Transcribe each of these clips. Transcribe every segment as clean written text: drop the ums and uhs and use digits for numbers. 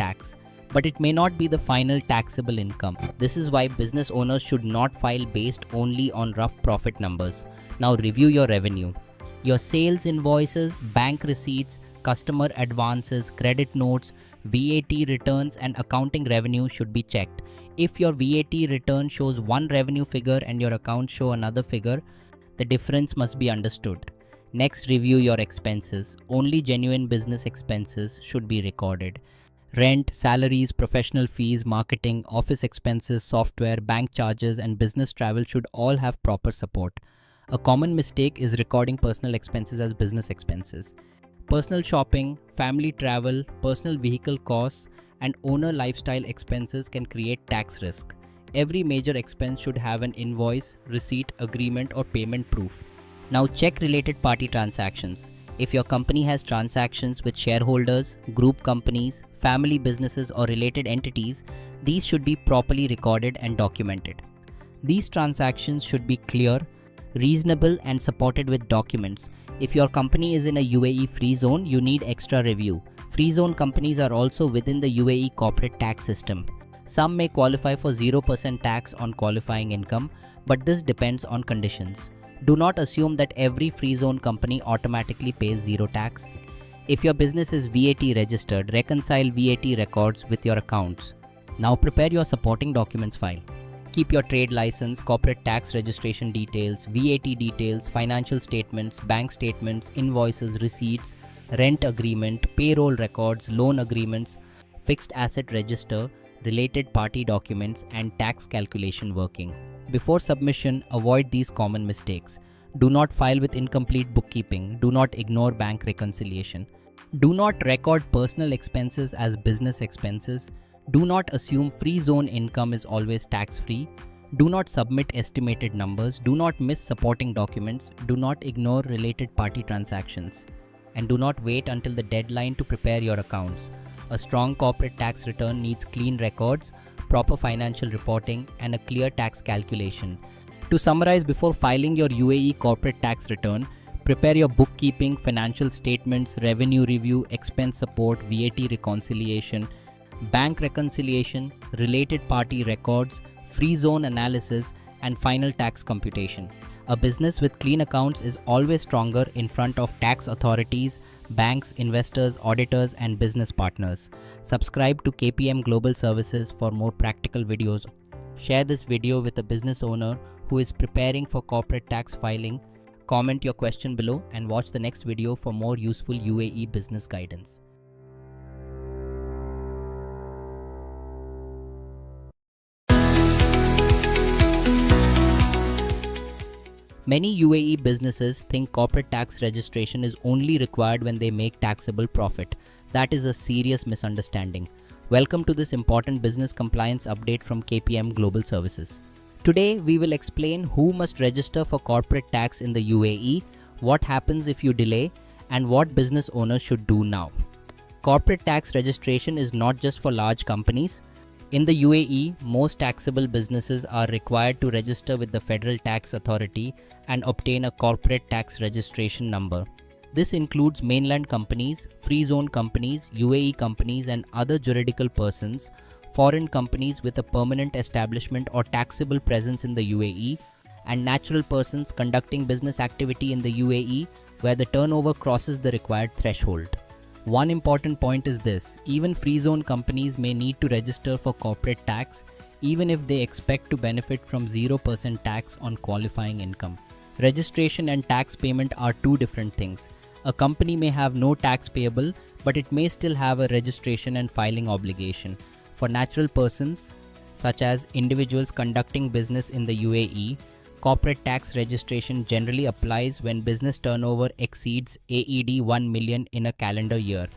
tax, but it may not be the final taxable income. This is why business owners should not file based only on rough profit numbers. Now review your revenue. Your sales invoices, bank receipts, customer advances, credit notes, VAT returns and accounting revenue should be checked. If your VAT return shows one revenue figure and your accounts show another figure, the difference must be understood. Next, review your expenses. Only genuine business expenses should be recorded. Rent, salaries, professional fees, marketing, office expenses, software, bank charges, and business travel should all have proper support. A common mistake is recording personal expenses as business expenses. Personal shopping, family travel, personal vehicle costs, and owner lifestyle expenses can create tax risk. Every major expense should have an invoice, receipt, agreement, or payment proof. Now check related party transactions. If your company has transactions with shareholders, group companies, family businesses, or related entities, these should be properly recorded and documented. These transactions should be clear, reasonable, and supported with documents. If your company is in a UAE free zone, you need extra review. Free zone companies are also within the UAE corporate tax system. Some may qualify for 0% tax on qualifying income, but this depends on conditions. Do not assume that every free zone company automatically pays zero tax. If your business is VAT registered, reconcile VAT records with your accounts. Now prepare your supporting documents file. Keep your trade license, corporate tax registration details, VAT details, financial statements, bank statements, invoices, receipts, rent agreement, payroll records, loan agreements, fixed asset register, related party documents, and tax calculation working. Before submission, avoid these common mistakes. Do not file with incomplete bookkeeping. Do not ignore bank reconciliation. Do not record personal expenses as business expenses. Do not assume free zone income is always tax-free. Do not submit estimated numbers. Do not miss supporting documents. Do not ignore related party transactions. And do not wait until the deadline to prepare your accounts. A strong corporate tax return needs clean records, proper financial reporting, and a clear tax calculation. To summarize, before filing your UAE corporate tax return, prepare your bookkeeping, financial statements, revenue review, expense support, VAT reconciliation, bank reconciliation, related party records, free zone analysis, and final tax computation. A business with clean accounts is always stronger in front of tax authorities, banks, investors, auditors, and business partners. Subscribe to KPM Global Services for more practical videos. Share this video with a business owner who is preparing for corporate tax filing. Comment your question below and watch the next video for more useful UAE business guidance. Many UAE businesses think corporate tax registration is only required when they make taxable profit. That is a serious misunderstanding. Welcome to this important business compliance update from KPM Global Services. Today, we will explain who must register for corporate tax in the UAE, what happens if you delay, and what business owners should do now. Corporate tax registration is not just for large companies. In the UAE, most taxable businesses are required to register with the Federal Tax Authority and obtain a corporate tax registration number. This includes mainland companies, free zone companies, UAE companies, and other juridical persons, foreign companies with a permanent establishment or taxable presence in the UAE, and natural persons conducting business activity in the UAE where the turnover crosses the required threshold. One important point is this: even free zone companies may need to register for corporate tax even if they expect to benefit from 0% tax on qualifying income. Registration and tax payment are two different things. A company may have no tax payable, but it may still have a registration and filing obligation. For natural persons, such as individuals conducting business in the UAE, corporate tax registration generally applies when business turnover exceeds AED 1 million in a calendar year.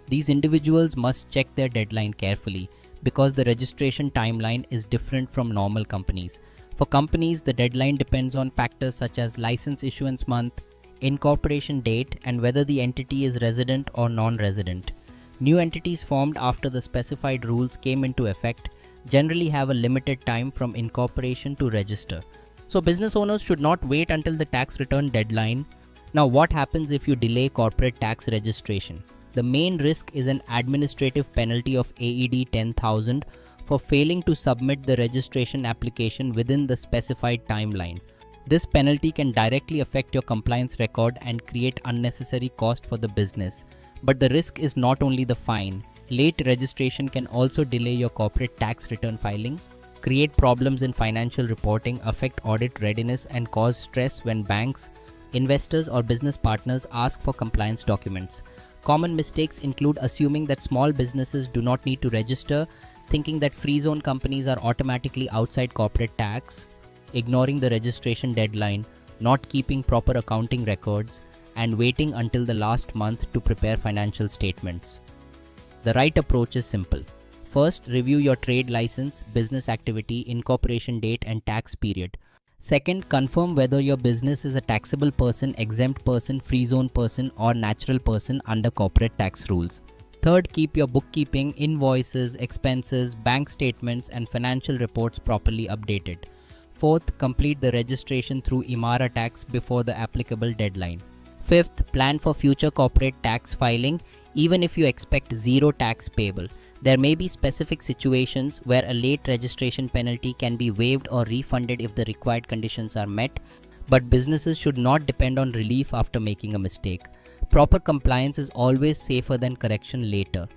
These individuals must check their deadline carefully because the registration timeline is different from normal companies. For companies, the deadline depends on factors such as license issuance month, incorporation date, and whether the entity is resident or non-resident. New entities formed after the specified rules came into effect generally have a limited time from incorporation to register. So business owners should not wait until the tax return deadline. Now, what happens if you delay corporate tax registration? The main risk is an administrative penalty of AED 10,000 for failing to submit the registration application within the specified timeline. This penalty can directly affect your compliance record and create unnecessary cost for the business. But the risk is not only the fine. Late registration can also delay your corporate tax return filing, create problems in financial reporting, affect audit readiness, and cause stress when banks, investors, or business partners ask for compliance documents. Common mistakes include assuming that small businesses do not need to register, thinking that free zone companies are automatically outside corporate tax, ignoring the registration deadline, not keeping proper accounting records, and waiting until the last month to prepare financial statements. The right approach is simple. First, review your trade license, business activity, incorporation date, and tax period. Second, confirm whether your business is a taxable person, exempt person, free zone person, or natural person under corporate tax rules. Third, keep your bookkeeping, invoices, expenses, bank statements, and financial reports properly updated. Fourth, complete the registration through Imara tax before the applicable deadline. Fifth, plan for future corporate tax filing even if you expect zero tax payable. There may be specific situations where a late registration penalty can be waived or refunded if the required conditions are met, but businesses should not depend on relief after making a mistake. Proper compliance is always safer than correction later.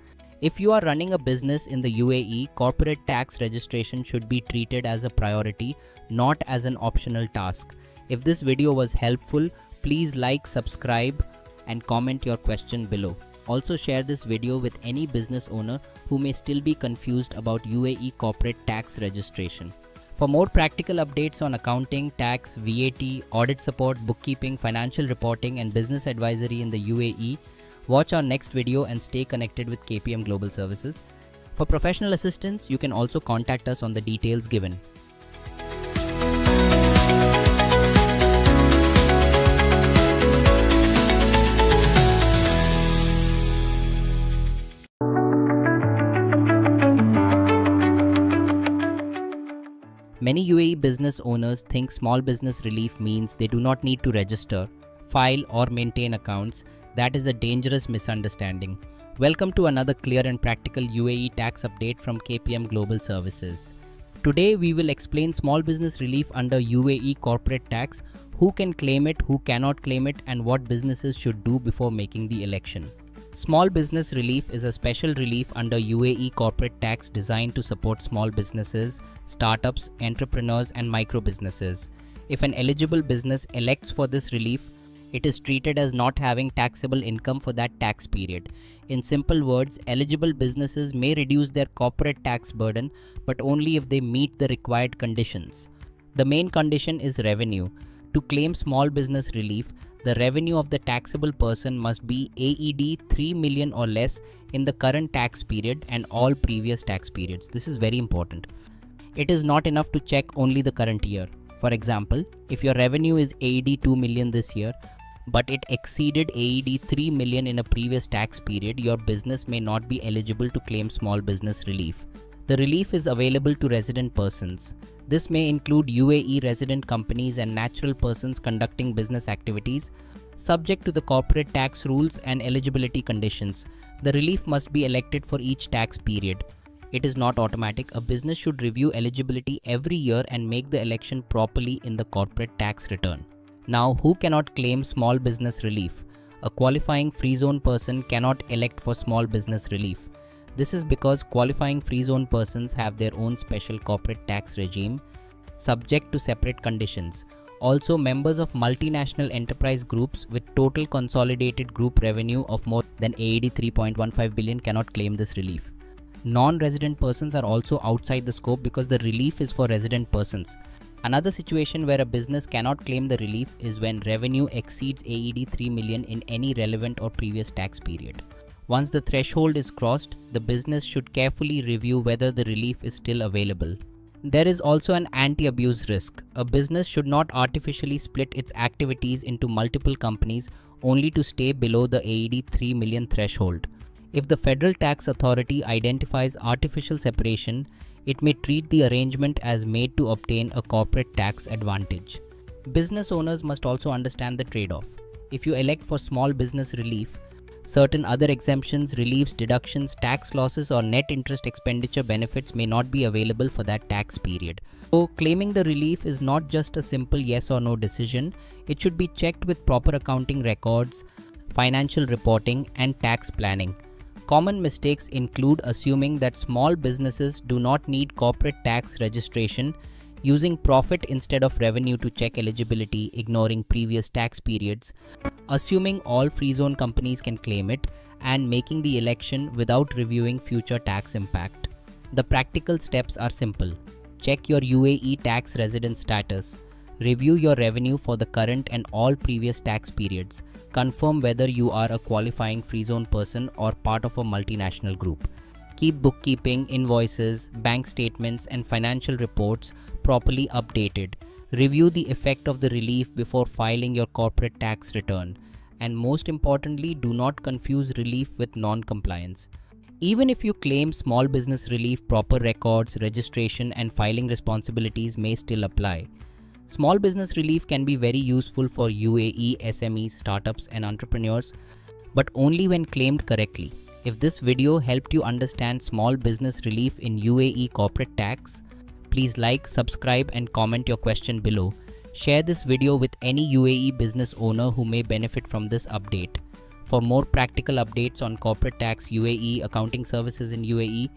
If you are running a business in the UAE, corporate tax registration should be treated as a priority, not as an optional task. If this video was helpful, please like, subscribe, and comment your question below. Also share this video with any business owner who may still be confused about UAE corporate tax registration. For more practical updates on accounting, tax, VAT, audit support, bookkeeping, financial reporting, and business advisory in the UAE, watch our next video and stay connected with KPM Global Services. For professional assistance, you can also contact us on the details given. Many UAE business owners think small business relief means they do not need to register, file, or maintain accounts. That is a dangerous misunderstanding. Welcome to another clear and practical UAE tax update from KPM Global Services. Today we will explain small business relief under UAE corporate tax, who can claim it, who cannot claim it, and what businesses should do before making the election. Small business relief is a special relief under UAE corporate tax designed to support small businesses, startups, entrepreneurs, and micro businesses. If an eligible business elects for this relief, it is treated as not having taxable income for that tax period. In simple words, eligible businesses may reduce their corporate tax burden, but only if they meet the required conditions. The main condition is revenue. To claim small business relief, the revenue of the taxable person must be AED 3 million or less in the current tax period and all previous tax periods. This is very important. It is not enough to check only the current year. For example, if your revenue is AED 2 million this year, but it exceeded AED 3 million in a previous tax period, your business may not be eligible to claim small business relief. The relief is available to resident persons. This may include UAE resident companies and natural persons conducting business activities, subject to the corporate tax rules and eligibility conditions. The relief must be elected for each tax period. It is not automatic. A business should review eligibility every year and make the election properly in the corporate tax return. Now, who cannot claim small business relief? A qualifying free zone person cannot elect for small business relief. This is because qualifying free zone persons have their own special corporate tax regime, subject to separate conditions. Also, members of multinational enterprise groups with total consolidated group revenue of more than AED 3.15 billion cannot claim this relief. Non-resident persons are also outside the scope because the relief is for resident persons. Another situation where a business cannot claim the relief is when revenue exceeds AED 3 million in any relevant or previous tax period. Once the threshold is crossed, the business should carefully review whether the relief is still available. There is also an anti-abuse risk. A business should not artificially split its activities into multiple companies only to stay below the AED 3 million threshold. If the Federal Tax Authority identifies artificial separation, it may treat the arrangement as made to obtain a corporate tax advantage. Business owners must also understand the trade-off. If you elect for small business relief, Certain other exemptions, reliefs, deductions, tax losses, or net interest expenditure benefits may not be available for that tax period. So, claiming the relief is not just a simple yes or no decision. It should be checked with proper accounting records, financial reporting, and tax planning. Common mistakes include assuming that small businesses do not need corporate tax registration, using profit instead of revenue to check eligibility, ignoring previous tax periods, assuming all free zone companies can claim it, and making the election without reviewing future tax impact. The practical steps are simple. Check your UAE tax resident status. Review your revenue for the current and all previous tax periods. Confirm whether you are a qualifying free zone person or part of a multinational group. Keep bookkeeping, invoices, bank statements, and financial reports properly updated. Review the effect of the relief before filing your corporate tax return. And most importantly, do not confuse relief with non-compliance. Even if you claim small business relief, proper records, registration, and filing responsibilities may still apply. Small business relief can be very useful for UAE SMEs, startups, and entrepreneurs, but only when claimed correctly. If this video helped you understand small business relief in UAE corporate tax, please like, subscribe, and comment your question below. Share this video with any UAE business owner who may benefit from this update. For more practical updates on corporate tax UAE, accounting services in UAE,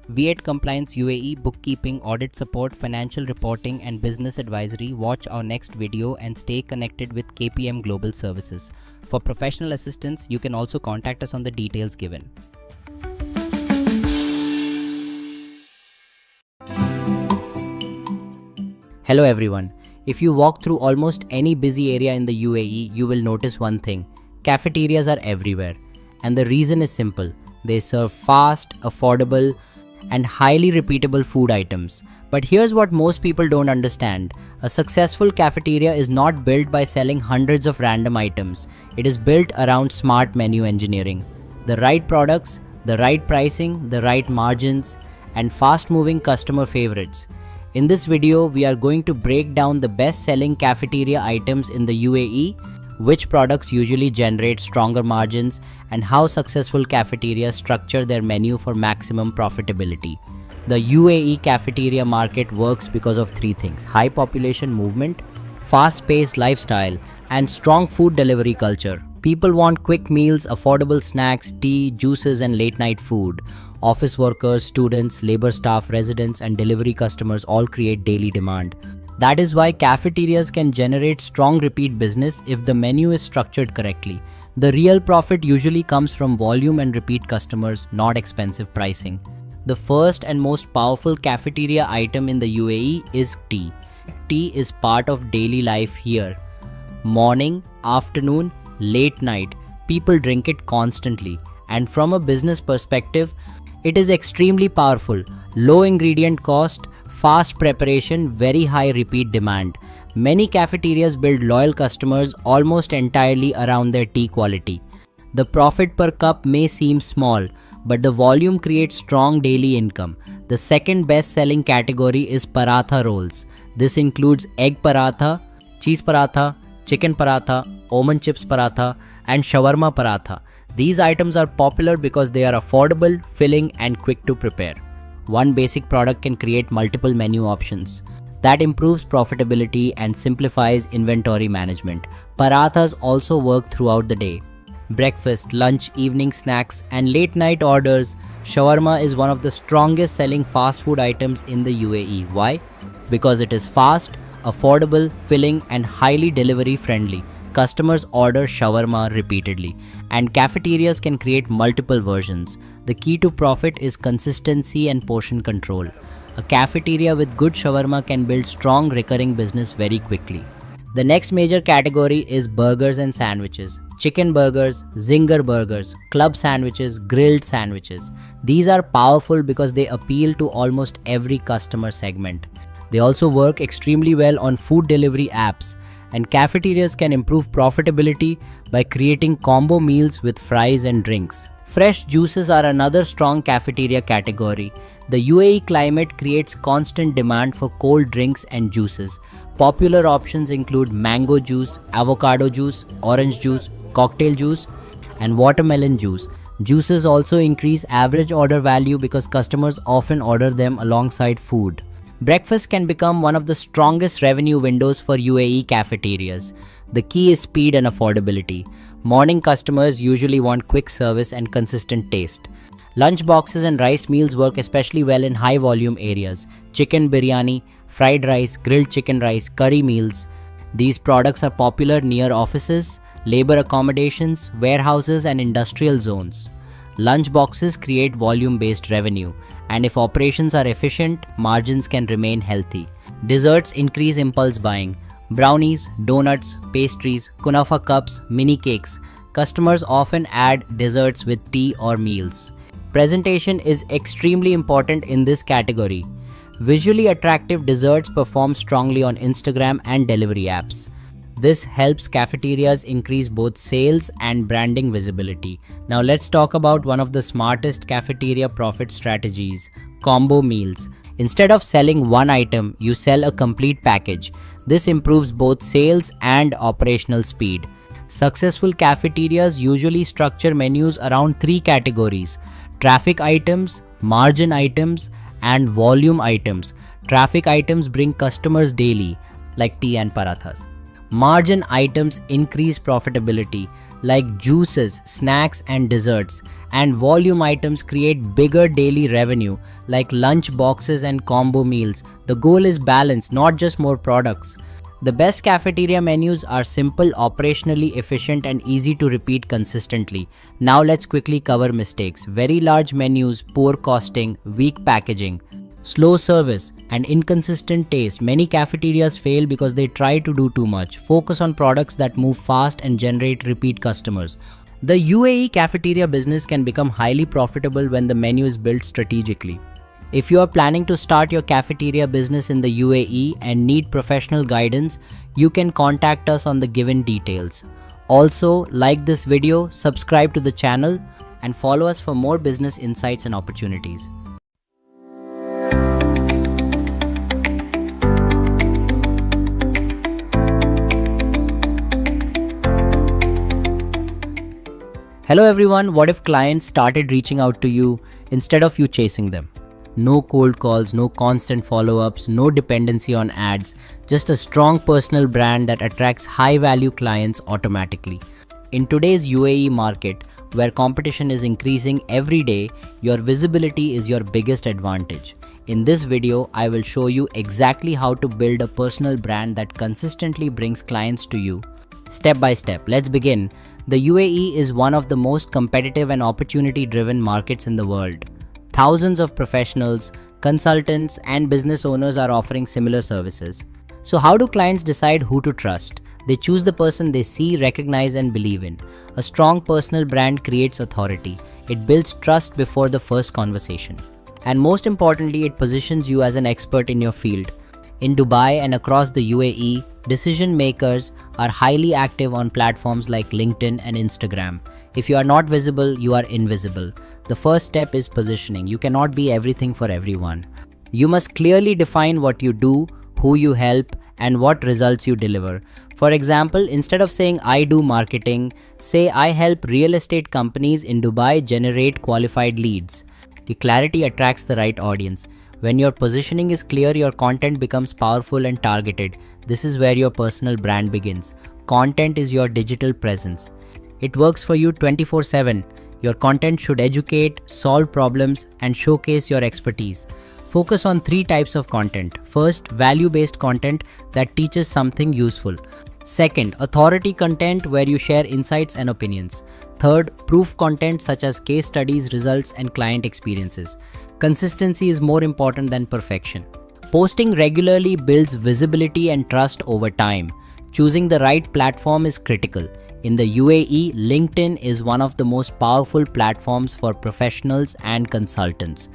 VAT compliance UAE, bookkeeping, audit support, financial reporting, and business advisory, watch our next video and stay connected with KPM Global Services. For professional assistance, you can also contact us on the details given. Hello everyone. If you walk through almost any busy area in the UAE, you will notice one thing. Cafeterias are everywhere. And the reason is simple. They serve fast, affordable, and highly repeatable food items. But here's what most people don't understand. A successful cafeteria is not built by selling hundreds of random items. It is built around smart menu engineering. The right products, the right pricing, the right margins, and fast-moving customer favorites. In this video, we are going to break down the best-selling cafeteria items in the UAE, which products usually generate stronger margins, and how successful cafeterias structure their menu for maximum profitability. The UAE cafeteria market works because of three things: high population movement, fast-paced lifestyle, and strong food delivery culture. People want quick meals, affordable snacks, tea, juices, and late-night food. Office workers, students, labor staff, residents, and delivery customers all create daily demand. That is why cafeterias can generate strong repeat business if the menu is structured correctly. The real profit usually comes from volume and repeat customers, not expensive pricing. The first and most powerful cafeteria item in the UAE is tea. Tea is part of daily life here. Morning, afternoon, late night, people drink it constantly. And from a business perspective, it is extremely powerful. Low ingredient cost, fast preparation, very high repeat demand. Many cafeterias build loyal customers almost entirely around their tea quality. The profit per cup may seem small, but the volume creates strong daily income. The second best-selling category is paratha rolls. This includes egg paratha, cheese paratha, chicken paratha, almond chips paratha, and shawarma paratha. These items are popular because they are affordable, filling, and quick to prepare. One basic product can create multiple menu options. That improves profitability and simplifies inventory management. Parathas also work throughout the day. Breakfast, lunch, evening snacks, and late night orders. Shawarma is one of the strongest selling fast food items in the UAE. Why? Because it is fast, affordable, filling, and highly delivery friendly. Customers order shawarma repeatedly, and cafeterias can create multiple versions. The key to profit is consistency and portion control. A cafeteria with good shawarma can build strong recurring business very quickly. The next major category is burgers and sandwiches. Chicken burgers, zinger burgers, club sandwiches, grilled sandwiches. These are powerful because they appeal to almost every customer segment. They also work extremely well on food delivery apps, and cafeterias can improve profitability by creating combo meals with fries and drinks. Fresh juices are another strong cafeteria category. The UAE climate creates constant demand for cold drinks and juices. Popular options include mango juice, avocado juice, orange juice, cocktail juice, and watermelon juice. Juices also increase average order value because customers often order them alongside food. Breakfast can become one of the strongest revenue windows for UAE cafeterias. The key is speed and affordability. Morning customers usually want quick service and consistent taste. Lunch boxes and rice meals work especially well in high volume areas. Chicken biryani, fried rice, grilled chicken rice, curry meals. These products are popular near offices, labor accommodations, warehouses, and industrial zones. Lunch boxes create volume-based revenue, and if operations are efficient, margins can remain healthy. Desserts increase impulse buying. Brownies, donuts, pastries, kunafa cups, mini cakes. Customers often add desserts with tea or meals. Presentation is extremely important in this category. Visually attractive desserts perform strongly on Instagram and delivery apps. This helps cafeterias increase both sales and branding visibility. Now let's talk about one of the smartest cafeteria profit strategies, combo meals. Instead of selling one item, you sell a complete package. This improves both sales and operational speed. Successful cafeterias usually structure menus around three categories: traffic items, margin items, and volume items. Traffic items bring customers daily, like tea and parathas. Margin items increase profitability, like juices, snacks, and desserts. And volume items create bigger daily revenue, like lunch boxes and combo meals. The goal is balance, not just more products. The best cafeteria menus are simple, operationally efficient, and easy to repeat consistently. Now let's quickly cover mistakes. Very large menus, poor costing, weak packaging, slow service, and inconsistent taste. Many cafeterias fail because they try to do too much. Focus on products that move fast and generate repeat customers. The UAE cafeteria business can become highly profitable when the menu is built strategically. If you are planning to start your cafeteria business in the UAE and need professional guidance, you can contact us on the given details. Also, like this video, subscribe to the channel, and follow us for more business insights and opportunities. Hello everyone, what if clients started reaching out to you instead of you chasing them? No cold calls, no constant follow-ups, no dependency on ads, just a strong personal brand that attracts high-value clients automatically. In today's UAE market, where competition is increasing every day, your visibility is your biggest advantage. In this video, I will show you exactly how to build a personal brand that consistently brings clients to you. Step by step, let's begin. The UAE is one of the most competitive and opportunity-driven markets in the world. Thousands of professionals, consultants, and business owners are offering similar services. So how do clients decide who to trust? They choose the person they see, recognize, and believe in. A strong personal brand creates authority. It builds trust before the first conversation. And most importantly, it positions you as an expert in your field. In Dubai and across the UAE, decision makers are highly active on platforms like LinkedIn and Instagram. If you are not visible, you are invisible. The first step is positioning. You cannot be everything for everyone. You must clearly define what you do, who you help, and what results you deliver. For example, instead of saying I do marketing, say I help real estate companies in Dubai generate qualified leads. The clarity attracts the right audience. When your positioning is clear, your content becomes powerful and targeted. This is where your personal brand begins. Content is your digital presence. It works for you 24/7. Your content should educate, solve problems, and showcase your expertise. Focus on three types of content. First, value-based content that teaches something useful. Second, authority content where you share insights and opinions. Third, proof content such as case studies, results, and client experiences. Consistency is more important than perfection. Posting regularly builds visibility and trust over time. Choosing the right platform is critical. In the UAE, LinkedIn is one of the most powerful platforms for professionals and consultants.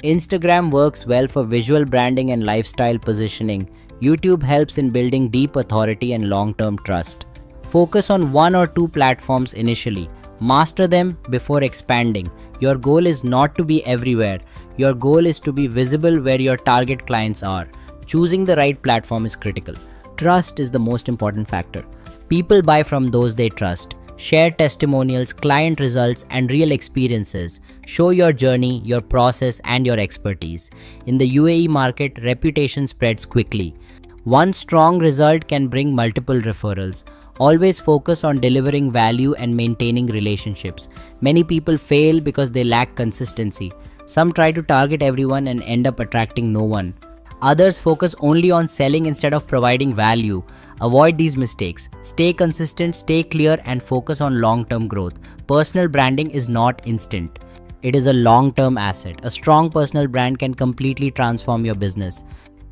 Instagram works well for visual branding and lifestyle positioning. YouTube helps in building deep authority and long-term trust. Focus on one or two platforms initially. Master them before expanding. Your goal is not to be everywhere. Your goal is to be visible where your target clients are. Choosing the right platform is critical. Trust is the most important factor. People buy from those they trust. Share testimonials, client results, and real experiences. Show your journey, your process, and your expertise. In the UAE market, reputation spreads quickly. One strong result can bring multiple referrals. Always focus on delivering value and maintaining relationships. Many people fail because they lack consistency. Some try to target everyone and end up attracting no one. Others focus only on selling instead of providing value. Avoid these mistakes. Stay consistent, stay clear, and focus on long-term growth. Personal branding is not instant. It is a long-term asset. A strong personal brand can completely transform your business.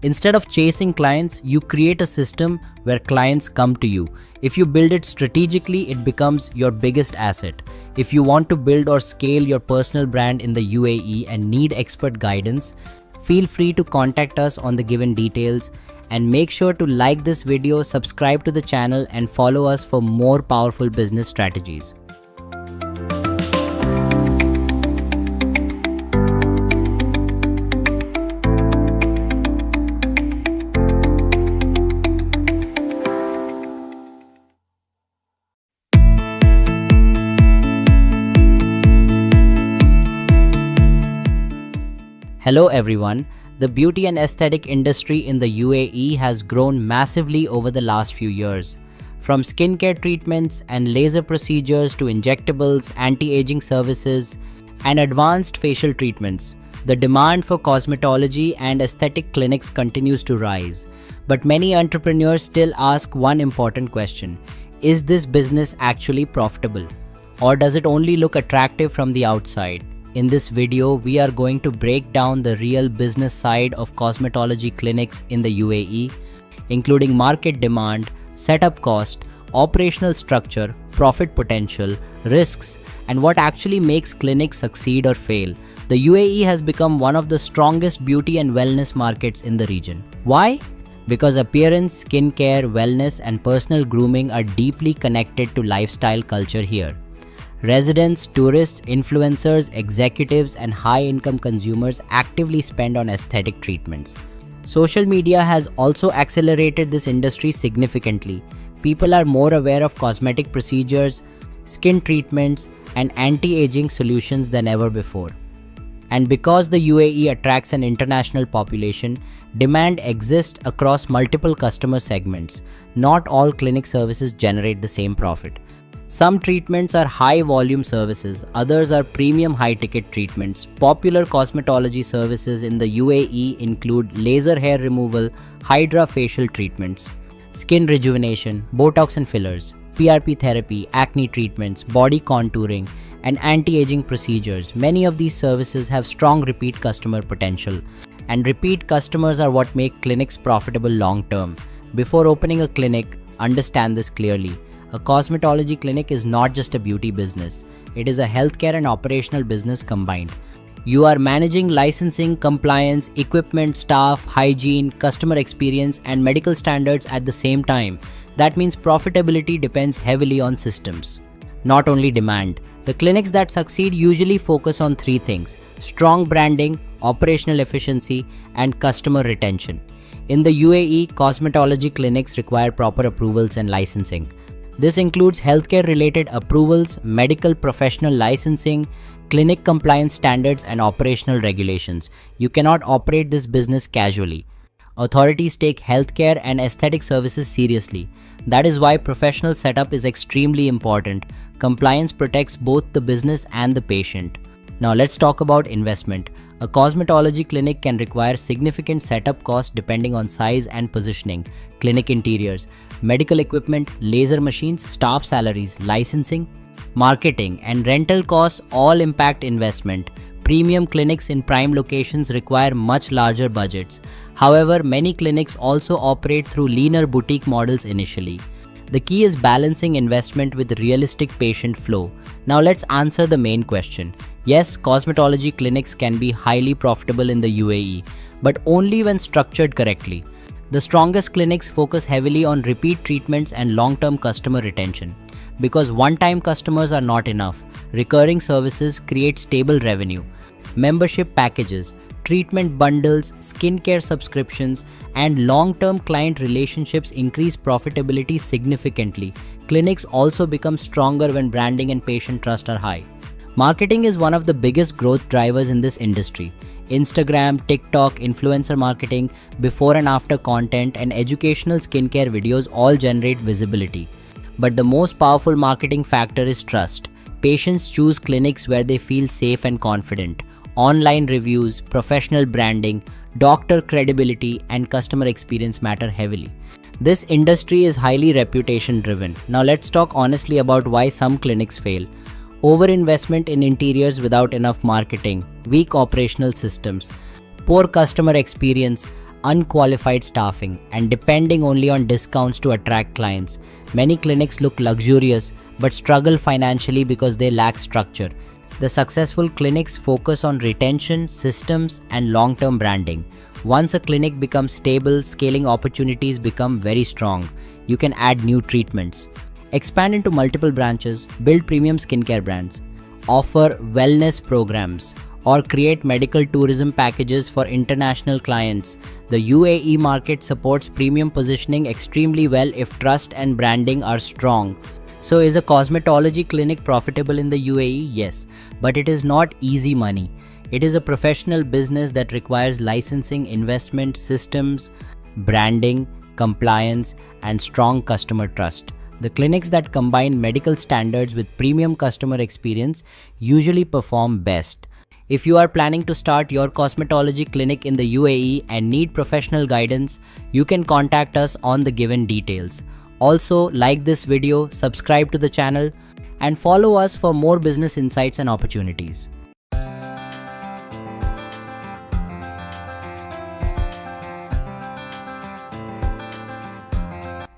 Instead of chasing clients, you create a system where clients come to you. If you build it strategically, it becomes your biggest asset. If you want to build or scale your personal brand in the UAE and need expert guidance, feel free to contact us on the given details, and make sure to like this video, subscribe to the channel, and follow us for more powerful business strategies. Hello everyone. The beauty and aesthetic industry in the UAE has grown massively over the last few years. From skincare treatments and laser procedures to injectables, anti-aging services, and advanced facial treatments, the demand for cosmetology and aesthetic clinics continues to rise. But many entrepreneurs still ask one important question: is this business actually profitable? Or does it only look attractive from the outside? In this video, we are going to break down the real business side of cosmetology clinics in the UAE, including market demand, setup cost, operational structure, profit potential, risks, and what actually makes clinics succeed or fail. The UAE has become one of the strongest beauty and wellness markets in the region. Why? Because appearance, skincare, wellness, and personal grooming are deeply connected to lifestyle culture here. Residents, tourists, influencers, executives, and high-income consumers actively spend on aesthetic treatments. Social media has also accelerated this industry significantly. People are more aware of cosmetic procedures, skin treatments, and anti-aging solutions than ever before. And because the UAE attracts an international population, demand exists across multiple customer segments. Not all clinic services generate the same profit. Some treatments are high-volume services, others are premium high-ticket treatments. Popular cosmetology services in the UAE include laser hair removal, hydra facial treatments, skin rejuvenation, Botox and fillers, PRP therapy, acne treatments, body contouring, and anti-aging procedures. Many of these services have strong repeat customer potential, and repeat customers are what make clinics profitable long-term. Before opening a clinic, understand this clearly. A cosmetology clinic is not just a beauty business. It is a healthcare and operational business combined. You are managing licensing, compliance, equipment, staff, hygiene, customer experience, and medical standards at the same time. That means profitability depends heavily on systems, not only demand. The clinics that succeed usually focus on three things: strong branding, operational efficiency, and customer retention. In the UAE, cosmetology clinics require proper approvals and licensing. This includes healthcare-related approvals, medical professional licensing, clinic compliance standards, and operational regulations. You cannot operate this business casually. Authorities take healthcare and aesthetic services seriously. That is why professional setup is extremely important. Compliance protects both the business and the patient. Now let's talk about investment. A cosmetology clinic can require significant setup costs depending on size and positioning. Clinic interiors, medical equipment, laser machines, staff salaries, licensing, marketing, and rental costs all impact investment. Premium clinics in prime locations require much larger budgets. However, many clinics also operate through leaner boutique models initially. The key is balancing investment with realistic patient flow. Now let's answer the main question. Yes, cosmetology clinics can be highly profitable in the UAE, but only when structured correctly. The strongest clinics focus heavily on repeat treatments and long-term customer retention. Because one-time customers are not enough, recurring services create stable revenue. Membership packages, treatment bundles, skincare subscriptions, and long-term client relationships increase profitability significantly. Clinics also become stronger when branding and patient trust are high. Marketing is one of the biggest growth drivers in this industry. Instagram, TikTok, influencer marketing, before and after content, and educational skincare videos all generate visibility. But the most powerful marketing factor is trust. Patients choose clinics where they feel safe and confident. Online reviews, professional branding, doctor credibility, and customer experience matter heavily. This industry is highly reputation driven. Now let's talk honestly about why some clinics fail. Overinvestment in interiors without enough marketing, weak operational systems, poor customer experience, unqualified staffing, and depending only on discounts to attract clients. Many clinics look luxurious but struggle financially because they lack structure. The successful clinics focus on retention, systems, and long-term branding. Once a clinic becomes stable, scaling opportunities become very strong. You can add new treatments, expand into multiple branches, build premium skincare brands, offer wellness programs, or create medical tourism packages for international clients. The UAE market supports premium positioning extremely well if trust and branding are strong. So is a cosmetology clinic profitable in the UAE? Yes, but it is not easy money. It is a professional business that requires licensing, investment, systems, branding, compliance, and strong customer trust. The clinics that combine medical standards with premium customer experience usually perform best. If you are planning to start your cosmetology clinic in the UAE and need professional guidance, you can contact us on the given details. Also, like this video, subscribe to the channel, and follow us for more business insights and opportunities.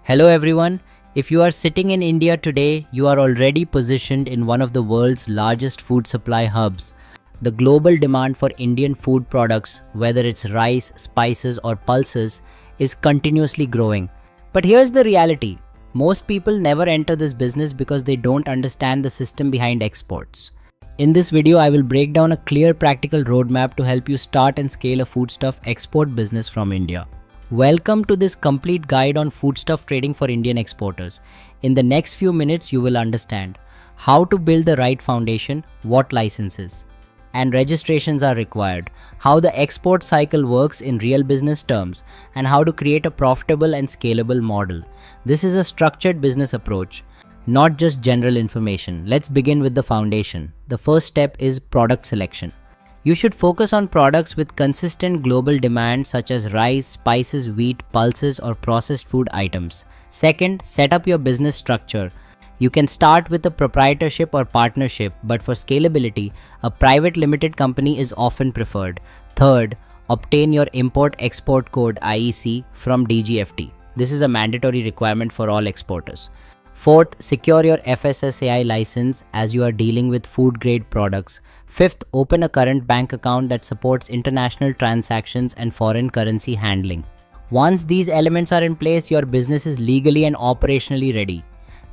Hello everyone. If you are sitting in India today, you are already positioned in one of the world's largest food supply hubs. The global demand for Indian food products, whether it's rice, spices, or pulses, is continuously growing. But here's the reality. Most people never enter this business because they don't understand the system behind exports. In this video, I will break down a clear practical roadmap to help you start and scale a foodstuff export business from India. Welcome to this complete guide on foodstuff trading for Indian exporters. In the next few minutes, you will understand how to build the right foundation, what licenses and registrations are required, how the export cycle works in real business terms, and how to create a profitable and scalable model. This is a structured business approach, not just general information. Let's begin with the foundation. The first step is product selection. You should focus on products with consistent global demand such as rice, spices, wheat, pulses, or processed food items. Second, set up your business structure. You can start with a proprietorship or partnership, but for scalability, a private limited company is often preferred. Third, obtain your Import-Export Code (IEC) from DGFT. This is a mandatory requirement for all exporters. Fourth, secure your FSSAI license as you are dealing with food-grade products. Fifth, open a current bank account that supports international transactions and foreign currency handling. Once these elements are in place, your business is legally and operationally ready.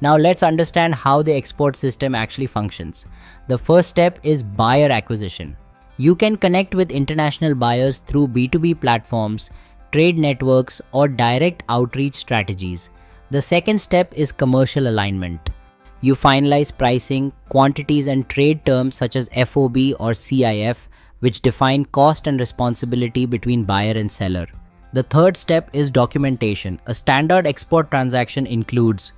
Now let's understand how the export system actually functions. The first step is buyer acquisition. You can connect with international buyers through B2B platforms, trade networks, or direct outreach strategies. The second step is commercial alignment. You finalize pricing, quantities, and trade terms such as FOB or CIF, which define cost and responsibility between buyer and seller. The third step is documentation. A standard export transaction includes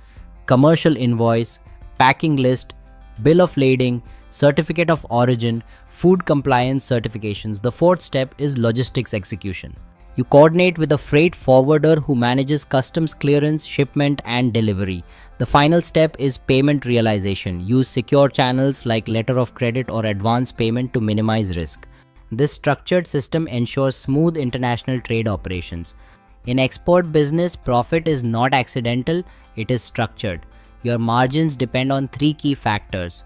commercial invoice, packing list, bill of lading, certificate of origin, food compliance certifications. The fourth step is logistics execution. You coordinate with a freight forwarder who manages customs clearance, shipment, and delivery. The final step is payment realization. Use secure channels like letter of credit or advance payment to minimize risk. This structured system ensures smooth international trade operations. In export business, profit is not accidental, it is structured. Your margins depend on three key factors: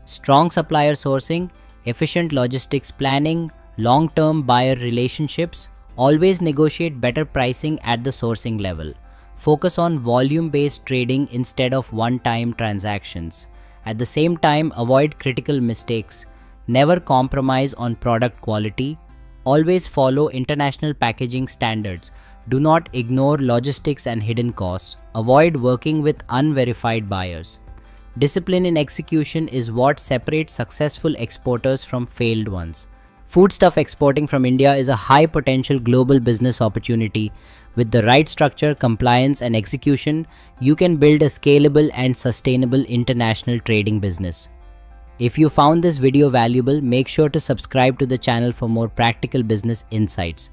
strong supplier sourcing, efficient logistics planning, long-term buyer relationships. Always negotiate better pricing at the sourcing level. Focus on volume-based trading instead of one-time transactions. At the same time, avoid critical mistakes. Never compromise on product quality. Always follow international packaging standards. Do not ignore logistics and hidden costs. Avoid working with unverified buyers. Discipline in execution is what separates successful exporters from failed ones. Foodstuff exporting from India is a high potential global business opportunity. With the right structure, compliance, and execution, you can build a scalable and sustainable international trading business. If you found this video valuable, make sure to subscribe to the channel for more practical business insights.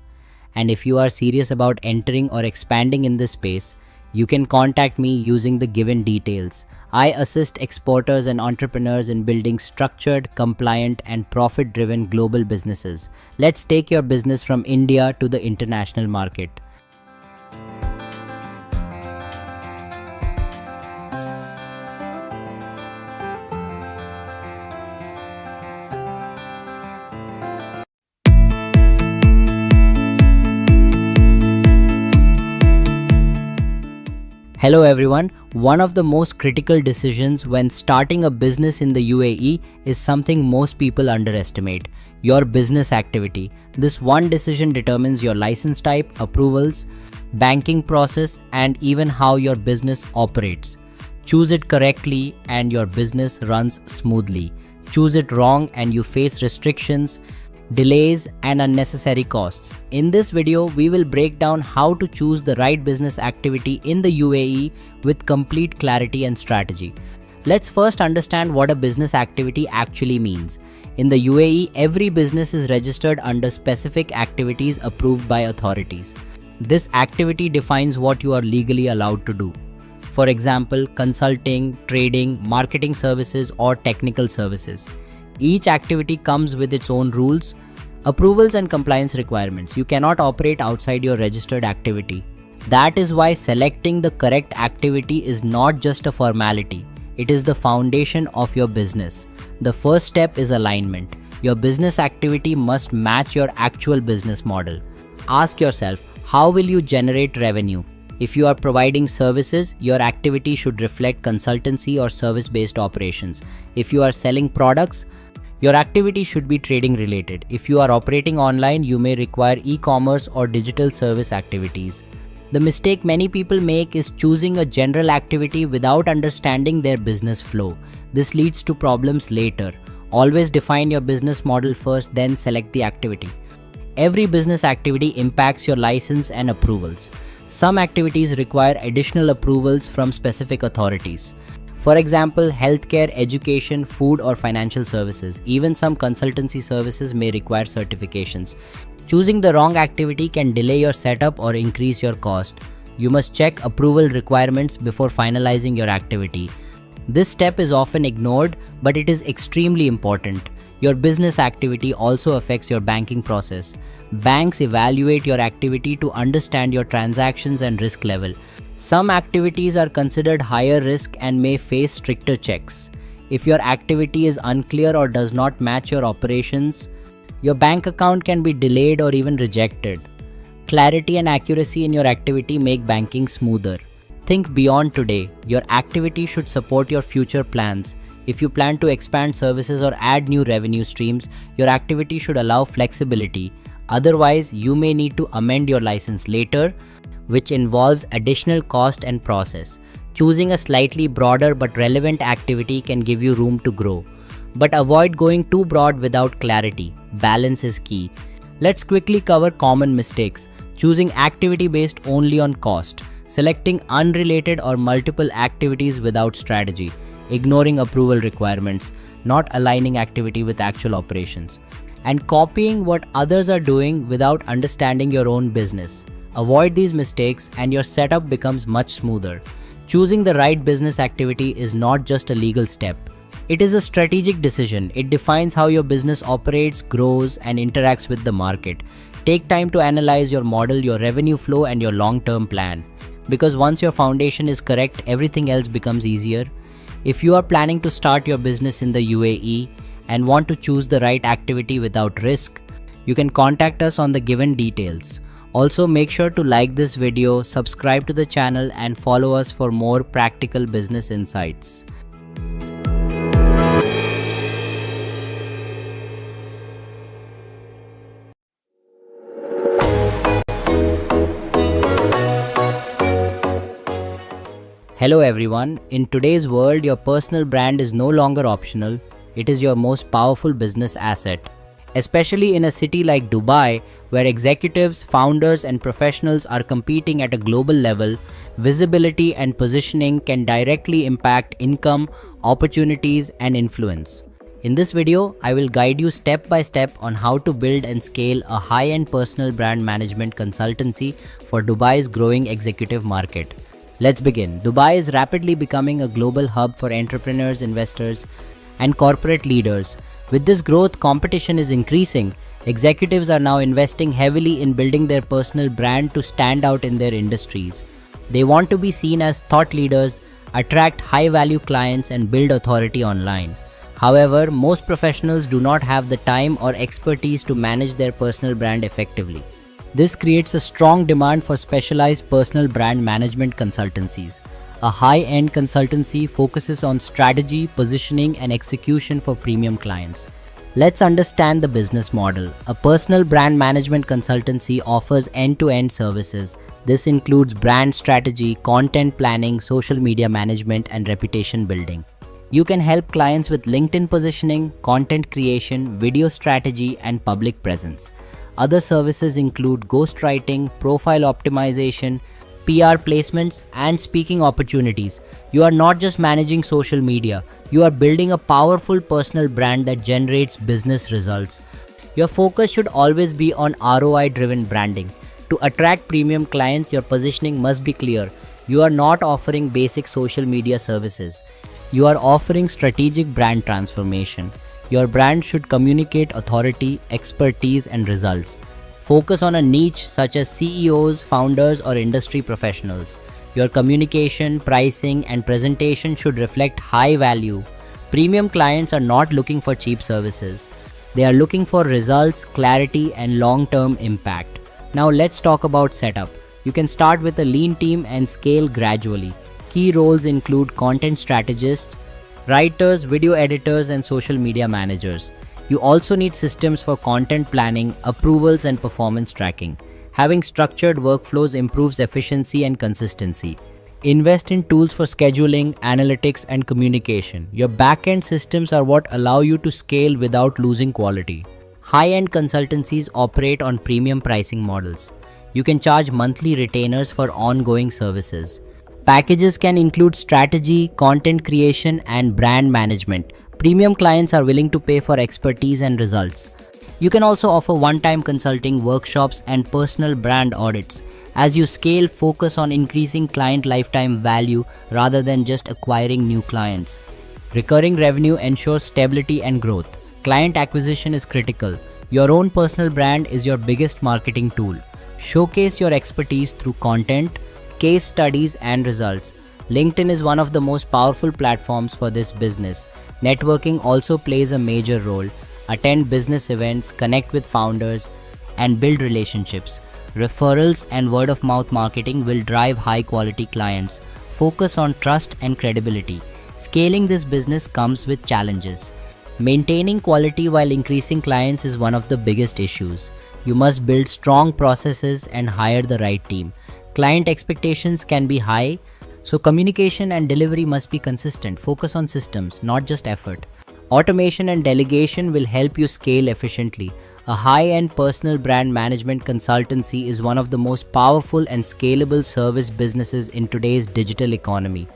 And if you are serious about entering or expanding in this space, you can contact me using the given details. I assist exporters and entrepreneurs in building structured, compliant, and profit-driven global businesses. Let's take your business from India to the international market. Hello everyone. One of the most critical decisions when starting a business in the UAE is something most people underestimate: your business activity. This one decision determines your license type, approvals, banking process, and even how your business operates. Choose it correctly and your business runs smoothly. Choose it wrong and you face restrictions, delays, and unnecessary costs. In this video, we will break down how to choose the right business activity in the UAE with complete clarity and strategy. Let's first understand what a business activity actually means. In the UAE, every business is registered under specific activities approved by authorities. This activity defines what you are legally allowed to do. For example, consulting, trading, marketing services, or technical services. Each activity comes with its own rules, approvals, and compliance requirements. You cannot operate outside your registered activity. That is why selecting the correct activity is not just a formality. It is the foundation of your business. The first step is alignment. Your business activity must match your actual business model. Ask yourself, how will you generate revenue? If you are providing services, your activity should reflect consultancy or service-based operations. If you are selling products, your activity should be trading related. If you are operating online, you may require e-commerce or digital service activities. The mistake many people make is choosing a general activity without understanding their business flow. This leads to problems later. Always define your business model first, then select the activity. Every business activity impacts your license and approvals. Some activities require additional approvals from specific authorities. For example, healthcare, education, food, or financial services. Even some consultancy services may require certifications. Choosing the wrong activity can delay your setup or increase your cost. You must check approval requirements before finalizing your activity. This step is often ignored, but it is extremely important. Your business activity also affects your banking process. Banks evaluate your activity to understand your transactions and risk level. Some activities are considered higher risk and may face stricter checks. If your activity is unclear or does not match your operations, your bank account can be delayed or even rejected. Clarity and accuracy in your activity make banking smoother. Think beyond today. Your activity should support your future plans. If you plan to expand services or add new revenue streams, your activity should allow flexibility. Otherwise, you may need to amend your license later, which involves additional cost and process. Choosing a slightly broader but relevant activity can give you room to grow. But avoid going too broad without clarity. Balance is key. Let's quickly cover common mistakes. Choosing activity based only on cost. Selecting unrelated or multiple activities without strategy. Ignoring approval requirements. Not aligning activity with actual operations. And copying what others are doing without understanding your own business. Avoid these mistakes and your setup becomes much smoother. Choosing the right business activity is not just a legal step. It is a strategic decision. It defines how your business operates, grows, and interacts with the market. Take time to analyze your model, your revenue flow, and your long-term plan. Because once your foundation is correct, everything else becomes easier. If you are planning to start your business in the UAE and want to choose the right activity without risk, you can contact us on the given details. Also, make sure to like this video, subscribe to the channel, and follow us for more practical business insights. Hello everyone. In today's world, your personal brand is no longer optional. It is your most powerful business asset. Especially in a city like Dubai, where executives, founders, and professionals are competing at a global level, visibility and positioning can directly impact income, opportunities, and influence. In this video, I will guide you step by step on how to build and scale a high-end personal brand management consultancy for Dubai's growing executive market. Let's begin. Dubai is rapidly becoming a global hub for entrepreneurs, investors, and corporate leaders. With this growth, competition is increasing. Executives are now investing heavily in building their personal brand to stand out in their industries. They want to be seen as thought leaders, attract high-value clients, and build authority online. However, most professionals do not have the time or expertise to manage their personal brand effectively. This creates a strong demand for specialized personal brand management consultancies. A high-end consultancy focuses on strategy, positioning, and execution for premium clients. Let's understand the business model. A personal brand management consultancy offers end-to-end services. This includes brand strategy, content planning, social media management, and reputation building. You can help clients with LinkedIn positioning, content creation, video strategy, and public presence. Other services include ghostwriting, profile optimization, PR placements, and speaking opportunities. You are not just managing social media, you are building a powerful personal brand that generates business results. Your focus should always be on ROI-driven branding. To attract premium clients, your positioning must be clear. You are not offering basic social media services. You are offering strategic brand transformation. Your brand should communicate authority, expertise, and results. Focus on a niche such as CEOs, founders, or industry professionals. Your communication, pricing, and presentation should reflect high value. Premium clients are not looking for cheap services. They are looking for results, clarity, and long-term impact. Now let's talk about setup. You can start with a lean team and scale gradually. Key roles include content strategists, writers, video editors, and social media managers. You also need systems for content planning, approvals, and performance tracking. Having structured workflows improves efficiency and consistency. Invest in tools for scheduling, analytics, and communication. Your back-end systems are what allow you to scale without losing quality. High-end consultancies operate on premium pricing models. You can charge monthly retainers for ongoing services. Packages can include strategy, content creation, and brand management. Premium clients are willing to pay for expertise and results. You can also offer one-time consulting, workshops, and personal brand audits. As you scale, focus on increasing client lifetime value rather than just acquiring new clients. Recurring revenue ensures stability and growth. Client acquisition is critical. Your own personal brand is your biggest marketing tool. Showcase your expertise through content, case studies, and results. LinkedIn is one of the most powerful platforms for this business. Networking also plays a major role. Attend business events, connect with founders, and build relationships. Referrals and word-of-mouth marketing will drive high-quality clients. Focus on trust and credibility. Scaling this business comes with challenges. Maintaining quality while increasing clients is one of the biggest issues. You must build strong processes and hire the right team. Client expectations can be high, so communication and delivery must be consistent. Focus on systems, not just effort. Automation and delegation will help you scale efficiently. A high-end personal brand management consultancy is one of the most powerful and scalable service businesses in today's digital economy.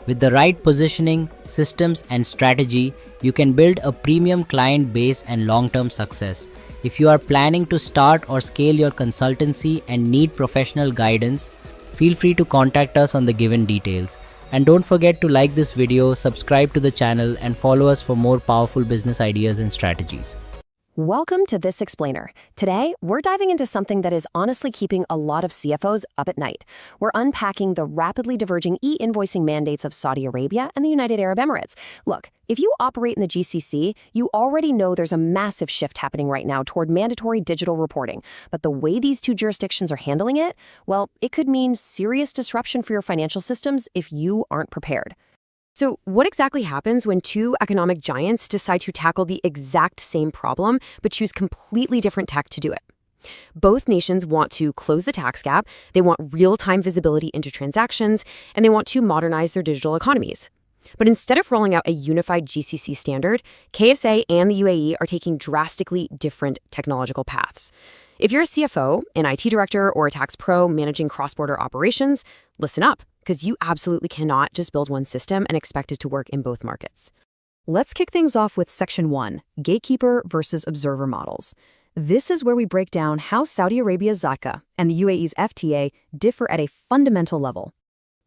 With the right positioning, systems, and strategy, you can build a premium client base and long-term success. If you are planning to start or scale your consultancy and need professional guidance, feel free to contact us on the given details. And don't forget to like this video, subscribe to the channel, and follow us for more powerful business ideas and strategies. Welcome to This Explainer. Today, we're diving into something that is honestly keeping a lot of CFOs up at night. We're unpacking the rapidly diverging e-invoicing mandates of Saudi Arabia and the United Arab Emirates. Look, if you operate in the GCC, you already know there's a massive shift happening right now toward mandatory digital reporting. But the way these two jurisdictions are handling it, well, it could mean serious disruption for your financial systems if you aren't prepared. So what exactly happens when two economic giants decide to tackle the exact same problem but choose completely different tech to do it? Both nations want to close the tax gap, they want real-time visibility into transactions, and they want to modernize their digital economies. But instead of rolling out a unified GCC standard, KSA and the UAE are taking drastically different technological paths. If you're a CFO, an IT director, or a tax pro managing cross-border operations, listen up, because you absolutely cannot just build one system and expect it to work in both markets. Let's kick things off with Section 1, Gatekeeper versus Observer Models. This is where we break down how Saudi Arabia's ZATCA and the UAE's FTA differ at a fundamental level.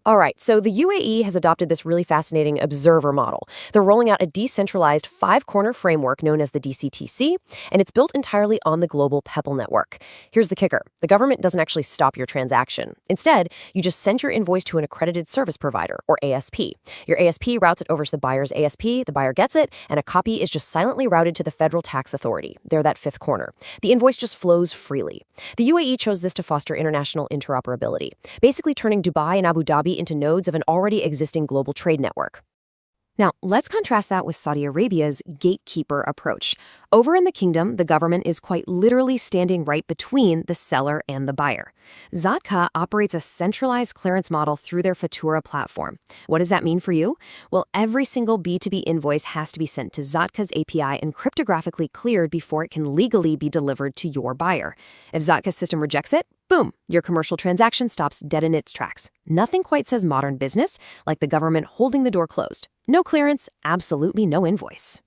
All right, so the UAE has adopted this really fascinating observer model. They're rolling out a decentralized five-corner framework known as the DCTC, and it's built entirely on the global PEPL network. Here's the kicker. The government doesn't actually stop your transaction. Instead, you just send your invoice to an accredited service provider, or ASP. Your ASP routes it over to the buyer's ASP, the buyer gets it, and a copy is just silently routed to the Federal Tax Authority. They're that fifth corner. The invoice just flows freely. The UAE chose this to foster international interoperability, basically turning Dubai and Abu Dhabi into nodes of an already existing global trade network. Now, let's contrast that with Saudi Arabia's gatekeeper approach. Over in the kingdom, the government is quite literally standing right between the seller and the buyer. ZATCA operates a centralized clearance model through their Fatura platform. What does that mean for you? Well, every single B2B invoice has to be sent to ZATCA's API and cryptographically cleared before it can legally be delivered to your buyer. If ZATCA's system rejects it, boom, your commercial transaction stops dead in its tracks. Nothing quite says modern business like the government holding the door closed. No clearance, absolutely no invoice.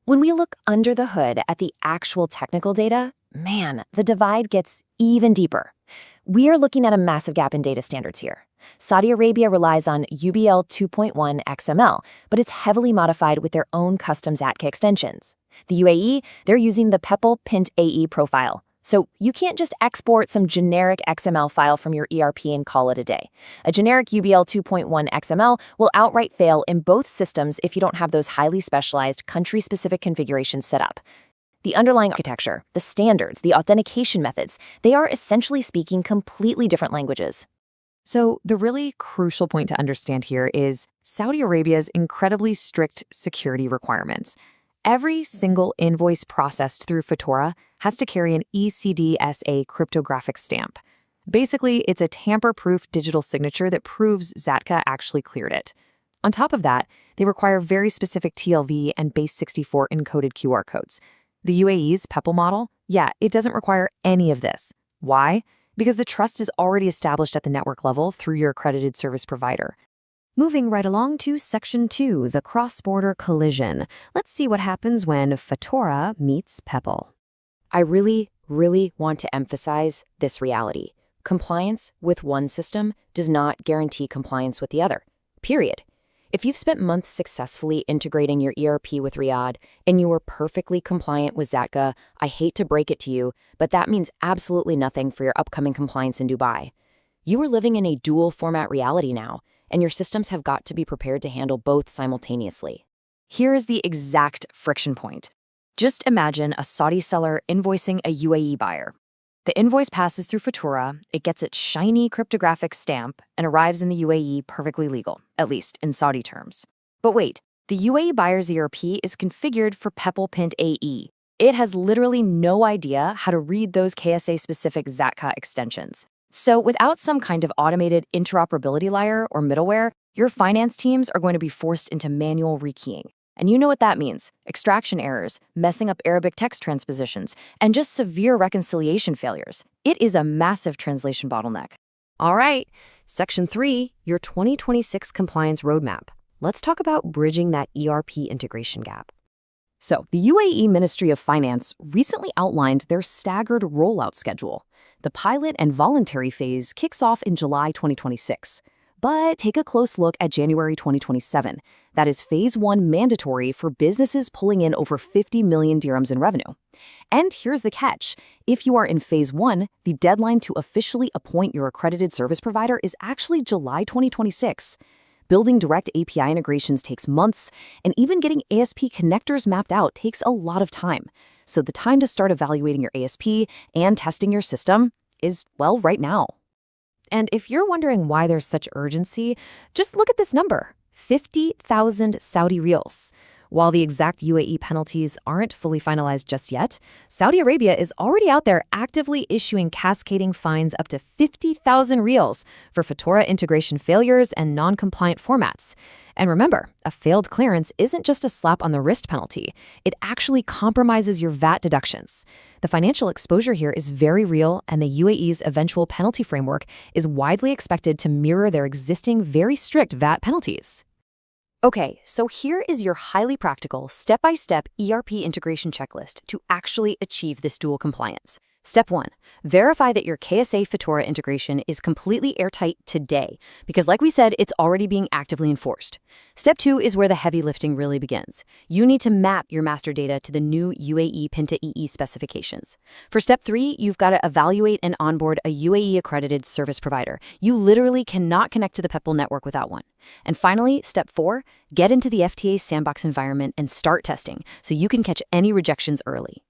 When we look under the hood at the actual technical data, man, the divide gets even deeper. We are looking at a massive gap in data standards here. Saudi Arabia relies on UBL 2.1 XML, but it's heavily modified with their own custom ZATCA extensions. The UAE, they're using the PEPL Pint AE profile. So you can't just export some generic XML file from your ERP and call it a day. A generic UBL 2.1 XML will outright fail in both systems if you don't have those highly specialized country-specific configurations set up. The underlying architecture, the standards, the authentication methods, they are essentially speaking completely different languages. So the really crucial point to understand here is Saudi Arabia's incredibly strict security requirements. Every single invoice processed through Fatura has to carry an ECDSA cryptographic stamp. Basically, it's a tamper-proof digital signature that proves ZATCA actually cleared it. On top of that, they require very specific TLV and base64 encoded QR codes. The UAE's PEPL model, it doesn't require any of this. Why? Because the trust is already established at the network level through your accredited service provider. Moving right along to Section 2, the cross-border collision. Let's see what happens when Fatura meets PEPL. I really want to emphasize this reality. Compliance with one system does not guarantee compliance with the other. Period. If you've spent months successfully integrating your ERP with Riyadh and you are perfectly compliant with ZATCA, I hate to break it to you, but that means absolutely nothing for your upcoming compliance in Dubai. You are living in a dual format reality now, and your systems have got to be prepared to handle both simultaneously. Here is the exact friction point. Just imagine a Saudi seller invoicing a UAE buyer. The invoice passes through Fatura, it gets its shiny cryptographic stamp, and arrives in the UAE perfectly legal, at least in Saudi terms. But wait, the UAE buyer's ERP is configured for PEPL Pint AE. It has literally no idea how to read those KSA-specific ZATCA extensions. So without some kind of automated interoperability layer or middleware, your finance teams are going to be forced into manual rekeying. And you know what that means. Extraction errors, messing up Arabic text transpositions, and just severe reconciliation failures. It is a massive translation bottleneck. All right, Section 3, your 2026 compliance roadmap. Let's talk about bridging that ERP integration gap. So, the UAE Ministry of Finance recently outlined their staggered rollout schedule. The pilot and voluntary phase kicks off in July 2026. But take a close look at January 2027. That is Phase 1 mandatory for businesses pulling in over 50 million dirhams in revenue. And here's the catch. If you are in Phase 1, the deadline to officially appoint your accredited service provider is actually July 2026. Building direct API integrations takes months, and even getting ASP connectors mapped out takes a lot of time. So the time to start evaluating your ASP and testing your system is, well, right now. And if you're wondering why there's such urgency, just look at this number, 50,000 Saudi riyals. While the exact UAE penalties aren't fully finalized just yet, Saudi Arabia is already out there actively issuing cascading fines up to 50,000 riyals for Fatura integration failures and non-compliant formats. And remember, a failed clearance isn't just a slap on the wrist penalty. It actually compromises your VAT deductions. The financial exposure here is very real, and the UAE's eventual penalty framework is widely expected to mirror their existing very strict VAT penalties. Okay, so here is your highly practical, step-by-step ERP integration checklist to actually achieve this dual compliance. Step 1. Verify that your KSA Fatura integration is completely airtight today, because like we said, it's already being actively enforced. Step 2 is where the heavy lifting really begins. You need to map your master data to the new UAE Pinta EE specifications. For Step 3, you've got to evaluate and onboard a UAE accredited service provider. You literally cannot connect to the PEPL network without one. And finally, Step 4, get into the FTA sandbox environment and start testing so you can catch any rejections early.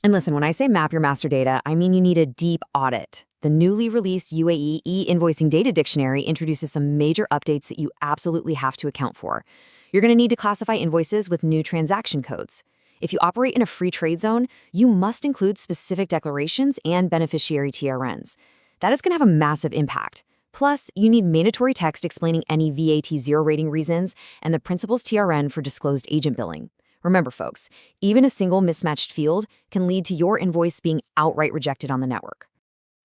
And listen, when I say map your master data, I mean you need a deep audit. The newly released UAE e-invoicing data dictionary introduces some major updates that you absolutely have to account for. You're going to need to classify invoices with new transaction codes. If you operate in a free trade zone, you must include specific declarations and beneficiary TRNs. That is going to have a massive impact. Plus, you need mandatory text explaining any VAT zero rating reasons and the principal's TRN for disclosed agent billing. Remember, folks, even a single mismatched field can lead to your invoice being outright rejected on the network.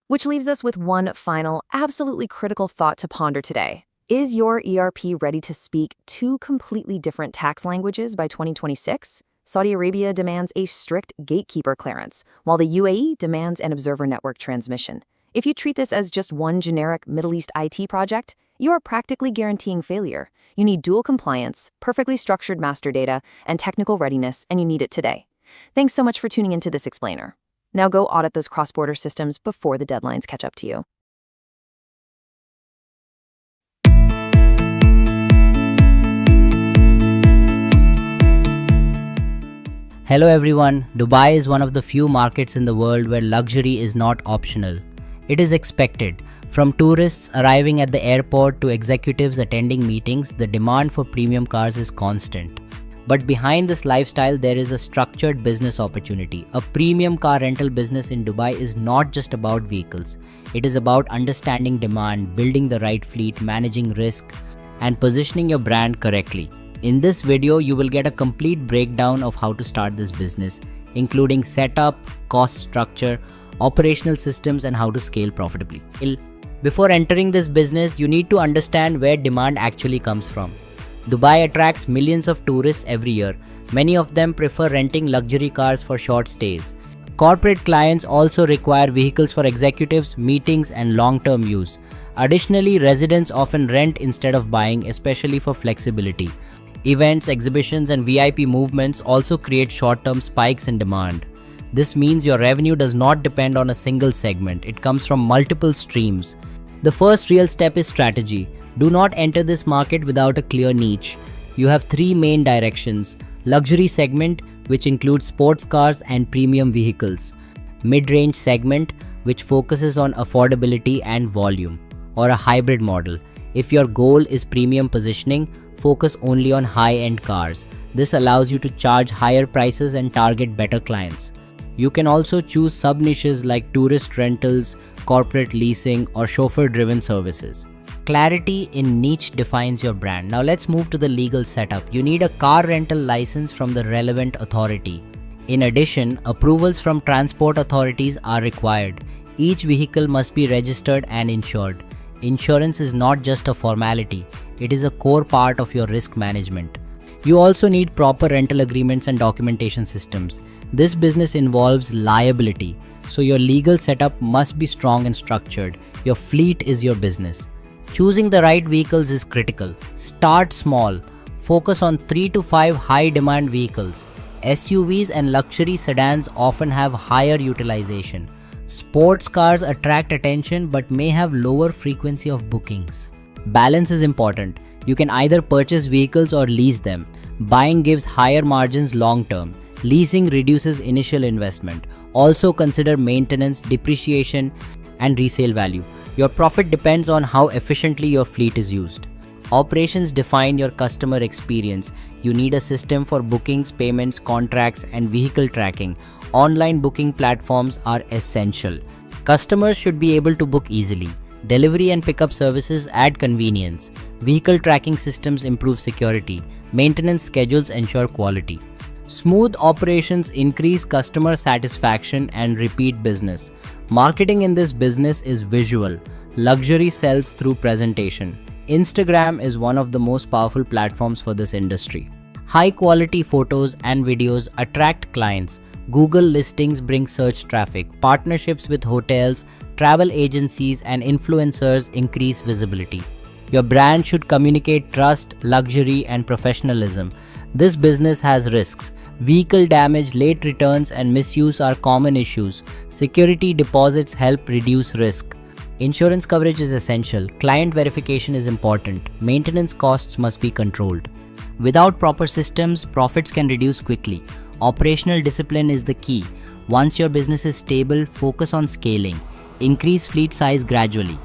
Which leaves us with one final, absolutely critical thought to ponder today. Is your ERP ready to speak two completely different tax languages by 2026? Saudi Arabia demands a strict gatekeeper clearance, while the UAE demands an observer network transmission. If you treat this as just one generic Middle East IT project, you are practically guaranteeing failure. You need dual compliance, perfectly structured master data, and technical readiness, and you need it today. Thanks so much for tuning into this explainer. Now go audit those cross-border systems before the deadlines catch up to you. Hello everyone, Dubai is one of the few markets in the world where luxury is not optional. It is expected. From tourists arriving at the airport to executives attending meetings, the demand for premium cars is constant. But behind this lifestyle, there is a structured business opportunity. A premium car rental business in Dubai is not just about vehicles. It is about understanding demand, building the right fleet, managing risk, and positioning your brand correctly. In this video, you will get a complete breakdown of how to start this business, including setup, cost structure, operational systems, and how to scale profitably. Before entering this business, you need to understand where demand actually comes from. Dubai attracts millions of tourists every year. Many of them prefer renting luxury cars for short stays. Corporate clients also require vehicles for executives, meetings, and long-term use. Additionally, residents often rent instead of buying, especially for flexibility. Events, exhibitions, and VIP movements also create short-term spikes in demand. This means your revenue does not depend on a single segment. It comes from multiple streams. The first real step is strategy. Do not enter this market without a clear niche. You have three main directions: luxury segment, which includes sports cars and premium vehicles; mid-range segment, which focuses on affordability and volume; or a hybrid model. If your goal is premium positioning, focus only on high-end cars. This allows you to charge higher prices and target better clients. You can also choose sub-niches like tourist rentals, corporate leasing, or chauffeur-driven services. Clarity in niche defines your brand. Now let's move to the legal setup. You need a car rental license from the relevant authority. In addition, approvals from transport authorities are required. Each vehicle must be registered and insured. Insurance is not just a formality, it is a core part of your risk management. You also need proper rental agreements and documentation systems. This business involves liability, so your legal setup must be strong and structured. Your fleet is your business. Choosing the right vehicles is critical. Start small. Focus on 3 to 5 high-demand vehicles. SUVs and luxury sedans often have higher utilization. Sports cars attract attention but may have lower frequency of bookings. Balance is important. You can either purchase vehicles or lease them. Buying gives higher margins long term. Leasing reduces initial investment. Also consider maintenance, depreciation, and resale value. Your profit depends on how efficiently your fleet is used. Operations define your customer experience. You need a system for bookings, payments, contracts, and vehicle tracking. Online booking platforms are essential. Customers should be able to book easily. Delivery and pickup services add convenience. Vehicle tracking systems improve security. Maintenance schedules ensure quality. Smooth operations increase customer satisfaction and repeat business. Marketing in this business is visual. Luxury sells through presentation. Instagram is one of the most powerful platforms for this industry. High quality photos and videos attract clients. Google listings bring search traffic. Partnerships with hotels, travel agencies, and influencers increase visibility. Your brand should communicate trust, luxury, and professionalism. This business has risks. Vehicle damage, late returns, and misuse are common issues. Security deposits help reduce risk. Insurance coverage is essential. Client verification is important. Maintenance costs must be controlled. Without proper systems, profits can reduce quickly. Operational discipline is the key. Once your business is stable, focus on scaling. Increase fleet size gradually.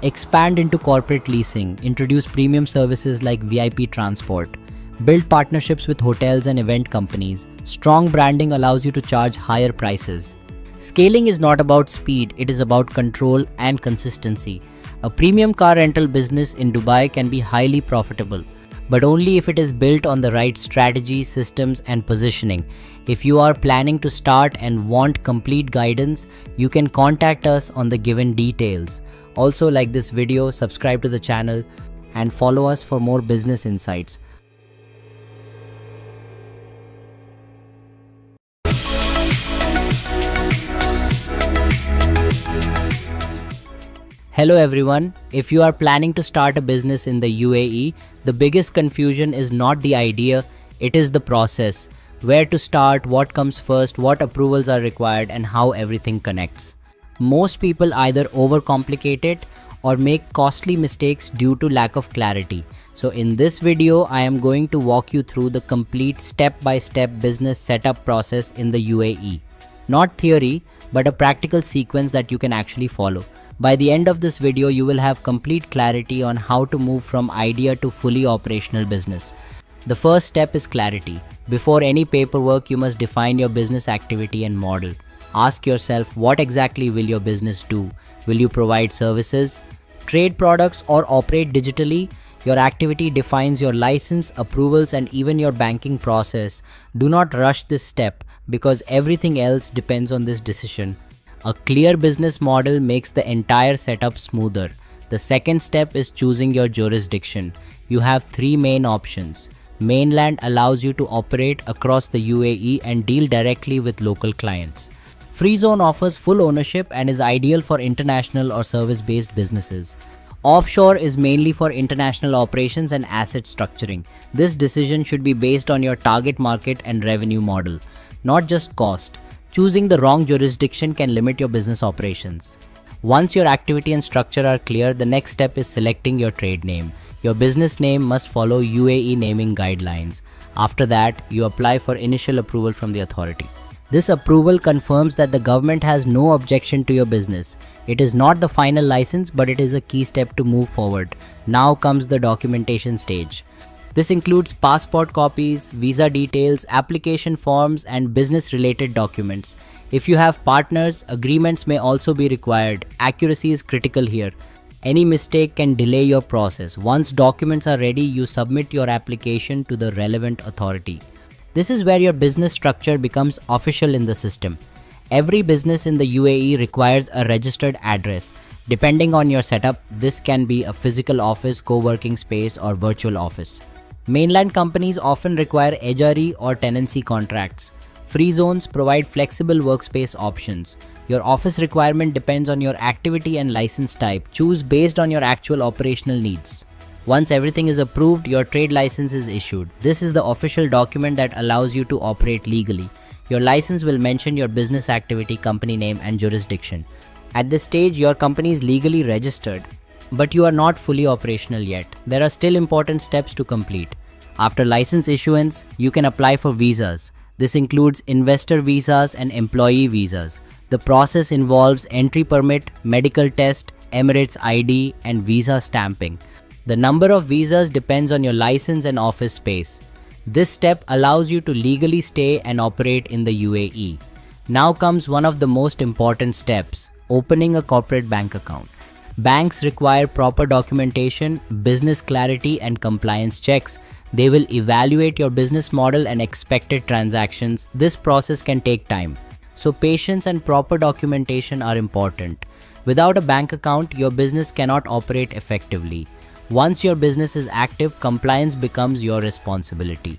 Expand into corporate leasing. Introduce premium services like VIP transport. Build partnerships with hotels and event companies. Strong branding allows you to charge higher prices. Scaling is not about speed, it is about control and consistency. A premium car rental business in Dubai can be highly profitable, but only if it is built on the right strategy, systems, and positioning. If you are planning to start and want complete guidance, you can contact us on the given details. Also, like this video, subscribe to the channel, and follow us for more business insights. Hello everyone, if you are planning to start a business in the UAE, the biggest confusion is not the idea, it is the process. Where to start, what comes first, what approvals are required, and how everything connects. Most people either overcomplicate it or make costly mistakes due to lack of clarity. So in this video, I am going to walk you through the complete step-by-step business setup process in the UAE. Not theory, but a practical sequence that you can actually follow. By the end of this video, you will have complete clarity on how to move from idea to fully operational business. The first step is clarity. Before any paperwork, you must define your business activity and model. Ask yourself, what exactly will your business do? Will you provide services, trade products, or operate digitally? Your activity defines your license, approvals, and even your banking process. Do not rush this step because everything else depends on this decision. A clear business model makes the entire setup smoother. The second step is choosing your jurisdiction. You have three main options. Mainland allows you to operate across the UAE and deal directly with local clients. Free Zone offers full ownership and is ideal for international or service-based businesses. Offshore is mainly for international operations and asset structuring. This decision should be based on your target market and revenue model, not just cost. Choosing the wrong jurisdiction can limit your business operations. Once your activity and structure are clear, the next step is selecting your trade name. Your business name must follow UAE naming guidelines. After that, you apply for initial approval from the authority. This approval confirms that the government has no objection to your business. It is not the final license, but it is a key step to move forward. Now comes the documentation stage. This includes passport copies, visa details, application forms, and business-related documents. If you have partners, agreements may also be required. Accuracy is critical here. Any mistake can delay your process. Once documents are ready, you submit your application to the relevant authority. This is where your business structure becomes official in the system. Every business in the UAE requires a registered address. Depending on your setup, this can be a physical office, co-working space, or virtual office. Mainland companies often require HRE or tenancy contracts. Free zones provide flexible workspace options. Your office requirement depends on your activity and license type. Choose based on your actual operational needs. Once everything is approved, your trade license is issued. This is the official document that allows you to operate legally. Your license will mention your business activity, company name, and jurisdiction. At this stage, your company is legally registered, but you are not fully operational yet. There are still important steps to complete. After license issuance, you can apply for visas. This includes investor visas and employee visas. The process involves entry permit, medical test, Emirates ID, and visa stamping. The number of visas depends on your license and office space. This step allows you to legally stay and operate in the UAE. Now comes one of the most important steps, opening a corporate bank account. Banks require proper documentation, business clarity, and compliance checks. They will evaluate your business model and expected transactions. This process can take time. So patience and proper documentation are important. Without a bank account, your business cannot operate effectively. Once your business is active, compliance becomes your responsibility.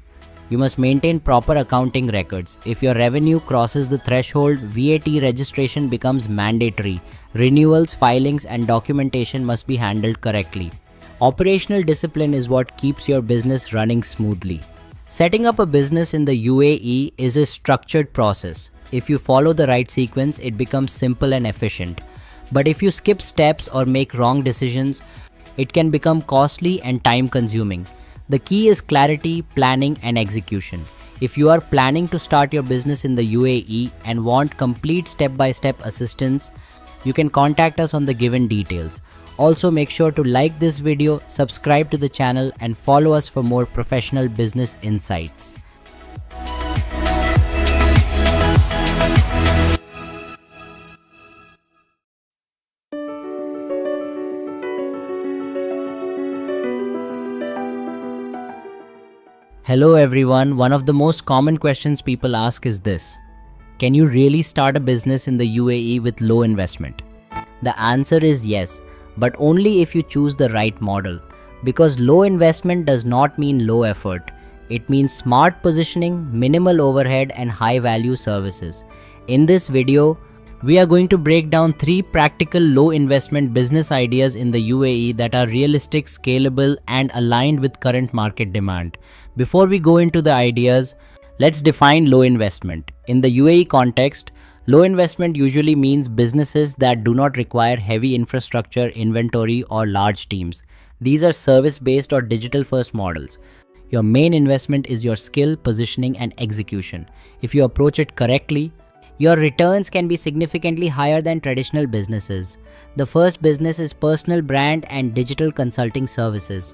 You must maintain proper accounting records. If your revenue crosses the threshold, VAT registration becomes mandatory. Renewals, filings, and documentation must be handled correctly. Operational discipline is what keeps your business running smoothly. Setting up a business in the UAE is a structured process. If you follow the right sequence, it becomes simple and efficient. But if you skip steps or make wrong decisions, it can become costly and time-consuming. The key is clarity, planning, and execution. If you are planning to start your business in the UAE and want complete step-by-step assistance, you can contact us on the given details. Also, make sure to like this video, subscribe to the channel, and follow us for more professional business insights. Hello everyone, one of the most common questions people ask is this: can you really start a business in the UAE with low investment? The answer is yes, but only if you choose the right model. Because low investment does not mean low effort. It means smart positioning, minimal overhead, and high value services. In this video, we are going to break down 3 practical low investment business ideas in the UAE that are realistic, scalable, and aligned with current market demand. Before we go into the ideas, let's define low investment. In the UAE context, low investment usually means businesses that do not require heavy infrastructure, inventory, or large teams. These are service-based or digital-first models. Your main investment is your skill, positioning, and execution. If you approach it correctly, your returns can be significantly higher than traditional businesses. The first business is personal brand and digital consulting services.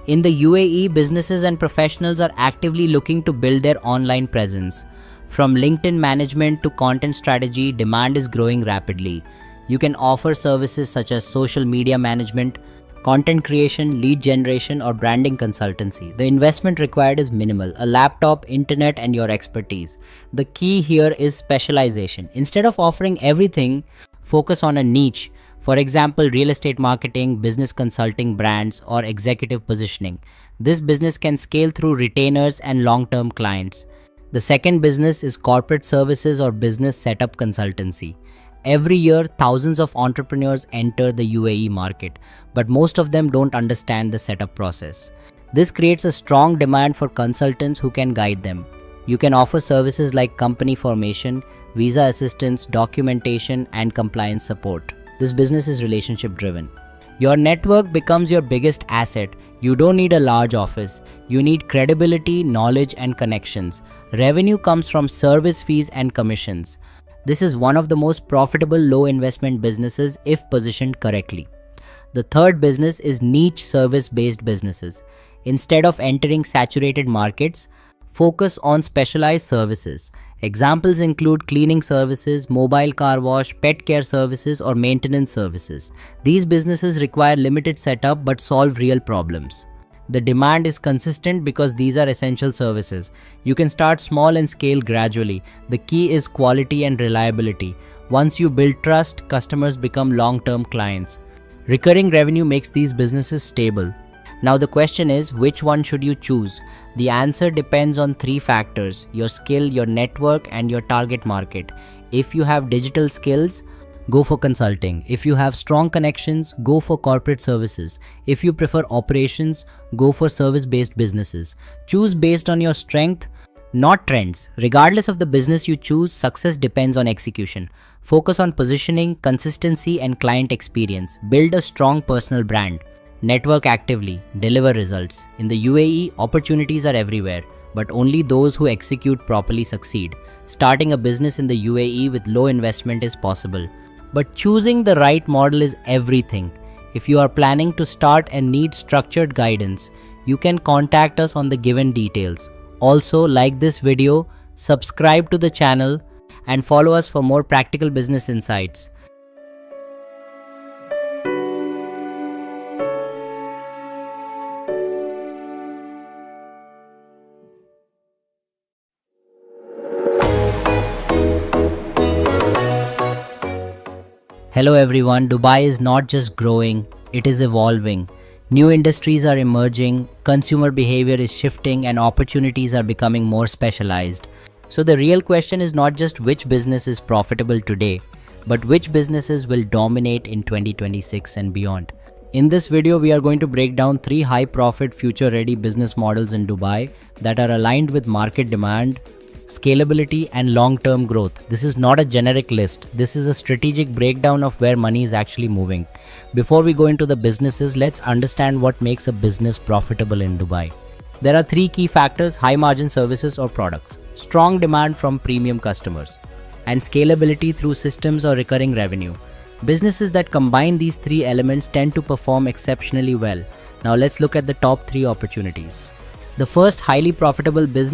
In the UAE, businesses and professionals are actively looking to build their online presence. From LinkedIn management to content strategy, demand is growing rapidly. You can offer services such as social media management, content creation, lead generation, or branding consultancy. The investment required is minimal: a laptop, internet, and your expertise. The key here is specialization. Instead of offering everything, focus on a niche. For example, real estate marketing, business consulting, brands, or executive positioning. This business can scale through retainers and long-term clients. The second business is corporate services or business setup consultancy. Every year, thousands of entrepreneurs enter the UAE market, but most of them don't understand the setup process. This creates a strong demand for consultants who can guide them. You can offer services like company formation, visa assistance, documentation, and compliance support. This business is relationship driven. Your network becomes your biggest asset. You don't need a large office. You need credibility, knowledge, and connections. Revenue comes from service fees and commissions. This is one of the most profitable low investment businesses if positioned correctly. The third business is niche service-based businesses. Instead of entering saturated markets, focus on specialized services. Examples include cleaning services, mobile car wash, pet care services, or maintenance services. These businesses require limited setup but solve real problems. The demand is consistent because these are essential services. You can start small and scale gradually. The key is quality and reliability. Once you build trust, customers become long-term clients. Recurring revenue makes these businesses stable. Now the question is, which one should you choose? The answer depends on 3 factors: your skill, your network, and your target market. If you have digital skills, go for consulting. If you have strong connections, go for corporate services. If you prefer operations, go for service-based businesses. Choose based on your strength, not trends. Regardless of the business you choose, success depends on execution. Focus on positioning, consistency, and client experience. Build a strong personal brand. Network actively. Deliver results. In the UAE, opportunities are everywhere, but only those who execute properly succeed. Starting a business in the UAE with low investment is possible, but choosing the right model is everything. If you are planning to start and need structured guidance, you can contact us on the given details. Also, like this video, subscribe to the channel, and follow us for more practical business insights. Hello everyone, Dubai is not just growing, it is evolving. New industries are emerging, consumer behavior is shifting, and opportunities are becoming more specialized. So the real question is not just which business is profitable today, but which businesses will dominate in 2026 and beyond. In this video, we are going to break down 3 high-profit, future-ready business models in Dubai that are aligned with market demand, scalability, and long-term growth. This is not a generic list. This is a strategic breakdown of where money is actually moving. Before we go into the businesses, let's understand what makes a business profitable in Dubai. There are 3 key factors: high margin services or products, strong demand from premium customers, and scalability through systems or recurring revenue. Businesses that combine these 3 elements tend to perform exceptionally well. Now let's look at the top 3 opportunities. The first highly profitable business